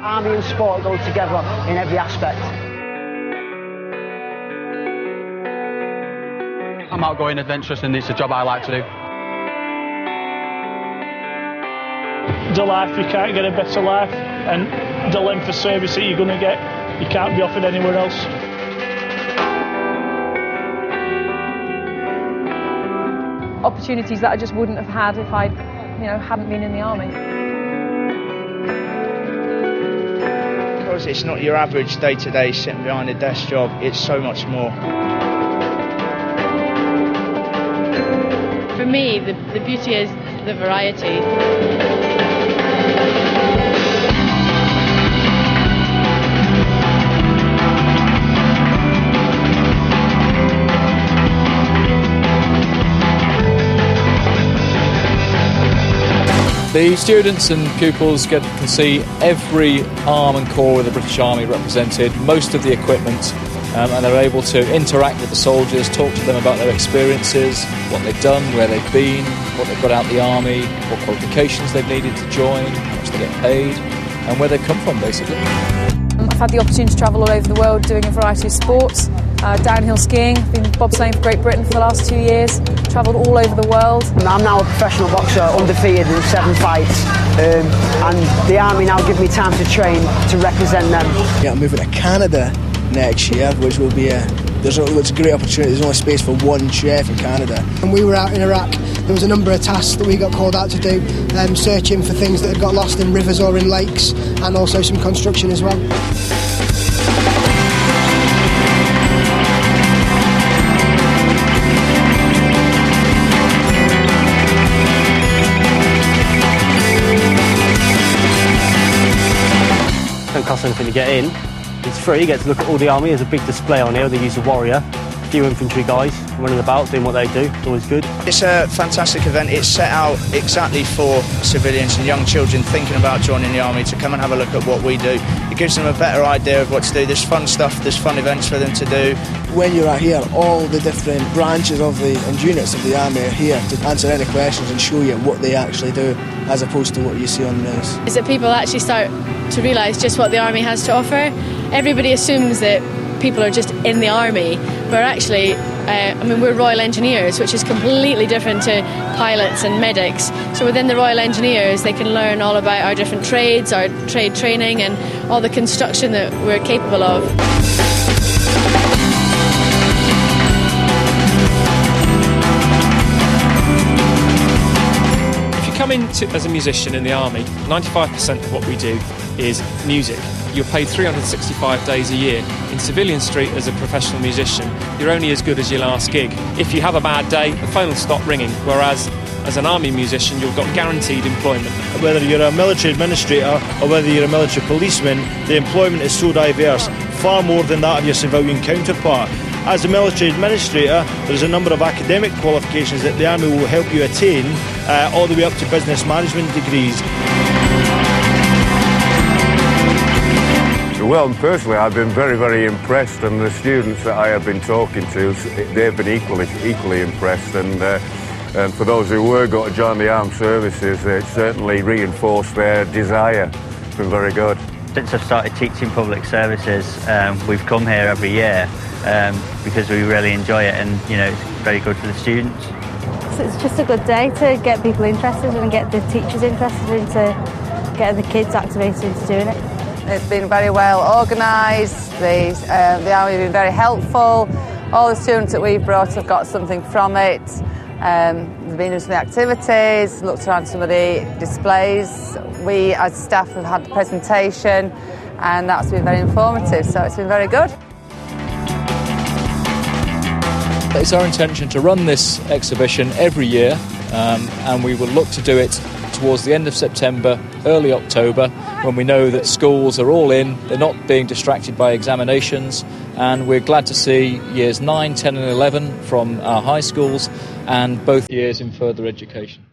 Army and sport go together in every aspect. I'm outgoing, adventurous, and it's a job I like to do. The life, you can't get a better life, and the length of service that you're going to get, you can't be offered anywhere else. Opportunities that I just wouldn't have had if I, hadn't been in the army. Because it's not your average day-to-day sitting behind a desk job, it's so much more. For me, the beauty is the variety. The students and pupils can see every arm and corps of the British Army represented, most of the equipment, and they're able to interact with the soldiers, talk to them about their experiences, what they've done, where they've been, what they've got out of the army, what qualifications they've needed to join, how much they get paid, and where they've come from, basically. I've had the opportunity to travel all over the world doing a variety of sports. Downhill skiing, I've been bobsleighing for Great Britain for the last 2 years, travelled all over the world. I'm now a professional boxer, undefeated in 7 fights, and the Army now give me time to train to represent them. Yeah, I'm moving to Canada next year, which will be it's a great opportunity. There's only space for one chef in Canada. When we were out in Iraq, there was a number of tasks that we got called out to do, searching for things that had got lost in rivers or in lakes, and also some construction as well. Don't cost anything to get in. It's free. You get to look at all the army. There's a big display on here. They use a warrior, a few infantry guys running about doing what they do. It's always good. It's a fantastic event. It's set out exactly for civilians and young children thinking about joining the army to come and have a look at what we do. It gives them a better idea of what to do. There's fun stuff, there's fun events for them to do. When you're out here, all the different branches of and units of the army are here to answer any questions and show you what they actually do, as opposed to what you see on the news. Is that people actually start to realise just what the army has to offer. Everybody assumes that people are just in the army, but actually, we're Royal Engineers, which is completely different to pilots and medics. So within the Royal Engineers, they can learn all about our different trades, our trade training, and all the construction that we're capable of. Come in as a musician in the army, 95% of what we do is music. You're paid 365 days a year. In civilian street as a professional musician, you're only as good as your last gig. If you have a bad day, the phone will stop ringing, whereas as an army musician, you've got guaranteed employment. Whether you're a military administrator or whether you're a military policeman, the employment is so diverse, far more than that of your civilian counterpart. As a military administrator, there's a number of academic qualifications that the Army will help you attain, all the way up to business management degrees. Well, personally, I've been very, very impressed, and the students that I have been talking to, they've been equally impressed. And for those who were going to join the armed services, it certainly reinforced their desire. It's been very good. Since I've started teaching public services, we've come here every year because we really enjoy it, and it's very good for the students. So it's just a good day to get people interested and get the teachers interested into getting the kids activated into doing it. It's been very well organised, the Army have been very helpful, all the students that we've brought have got something from it. They've been doing some of the activities, looked around some of the displays. We as staff have had the presentation, and that's been very informative, so it's been very good. It's our intention to run this exhibition every year, and we will look to do it towards the end of September, early October, when we know that schools are all in, they're not being distracted by examinations, and we're glad to see years 9, 10 and 11 from our high schools and both years in further education.